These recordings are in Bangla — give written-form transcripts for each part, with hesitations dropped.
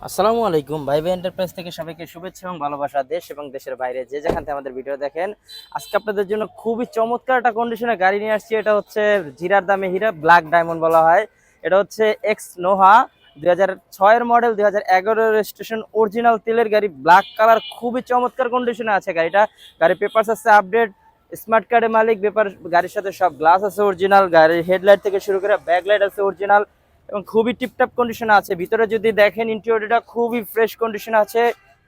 আসসালামু আলাইকুম ভাইবে এন্টারপ্রাইজ থেকে সবাইকে শুভেচ্ছা এবং ভালোবাসা। দেশ এবং দেশের বাইরে যে যেখান থেকে আমাদের ভিডিও দেখেন, আজকে আপনাদের জন্য খুবই চমৎকার একটা কন্ডিশনে গাড়ি নিয়ে আসছি। এটা হচ্ছে জিরার দামে হীরা, ব্ল্যাক ডায়মন্ড বলা হয়। এটা হচ্ছে x Noha 2006-এর model, 2011 registration, original তেলের গাড়ি, ব্ল্যাক কালার, খুবই চমৎকার কন্ডিশনে আছে গাড়িটা। গাড়ির পেপারস আছে আপডেট, স্মার্ট কার্ডের মালিক, পেপার গাড়ির সাথে সব গ্লাস আছে অরিজিনাল, গাড়ির হেডলাইট থেকে শুরু করে ব্যাকলাইট আছে অরিজিনাল এবং খুবই টিপটপ কন্ডিশনে আছে। ভিতরে যদি দেখেন ইন্টেরিয়রটা খুবই ফ্রেশ কন্ডিশনে আছে,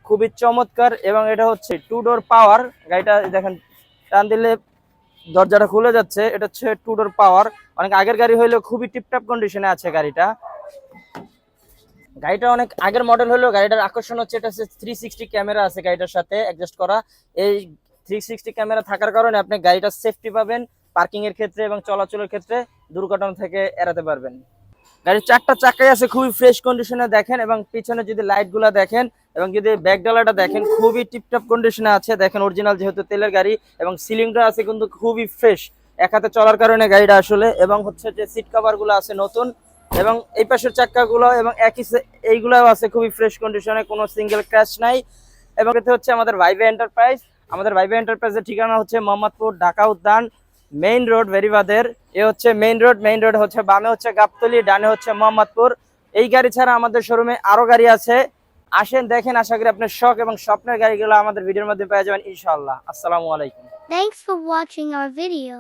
খুবই চমৎকার। এবং এটা হচ্ছে টু ডোর পাওয়ার গাড়িটা, দেখেন টান দিলে দরজাটা খুলে যাচ্ছে। এটা হচ্ছে টু ডোর পাওয়ার, অনেক আগের গাড়ি হইলেও খুবই টিপটপ কন্ডিশনে আছে গাড়িটা। গাড়িটা অনেক আগের মডেল হলেও গাড়িটার আকর্ষণ হচ্ছে এটা হচ্ছে 360 ক্যামেরা আছে গাড়িটার সাথে অ্যাডজাস্ট করা। এই 360 ক্যামেরা থাকার কারণে আপনি গাড়িটা সেফটি পাবেন পার্কিং এর ক্ষেত্রে এবং চলাচলের ক্ষেত্রে, দুর্ঘটনা থেকে এড়াতে পারবেন। গাড়ির চারটা চাকাই আছে খুবই ফ্রেশ কন্ডিশনে দেখেন, এবং পিছনে যদি লাইট গুলা দেখেন এবং যদি ব্যাক ডালাটা দেখেন খুবই টিপটপ কন্ডিশনে আছে দেখেন, অরিজিনাল যেহেতু তেলের গাড়ি। এবং সিলিংটা আছে কিন্তু খুবই ফ্রেশ, এক হাতে চলার কারণে গাড়িটা আসলে। এবং হচ্ছে যে সিট কভার গুলো আছে নতুন, এবং এই পাশের চাক্কা গুলো এবং এইগুলাও আছে খুবই ফ্রেশ কন্ডিশনে, কোনো সিঙ্গেল ক্র্যাশ নাই। এবং এতে হচ্ছে আমাদের ভাইবে এন্টারপ্রাইজ। আমাদের ভাইবে এন্টারপ্রাইজের ঠিকানা হচ্ছে মোহাম্মদপুর, ঢাকা উদ্যান, মেইন রোড, ভেরিবাদের। এ হচ্ছে মেইন রোড হচ্ছে বামে হচ্ছে গাবতলী, ডানে হচ্ছে মোহাম্মদপুর। এই গাড়ি ছাড়া আমাদের শোরুমে আরো গাড়ি আছে, আসেন দেখেন। আশা করি আপনার শখ এবং স্বপ্নের গাড়িগুলো আমাদের ভিডিওর মধ্যে পেয়ে যাবেন ইনশাআল্লাহ। আসসালামু আলাইকুম। Thanks for watching our video.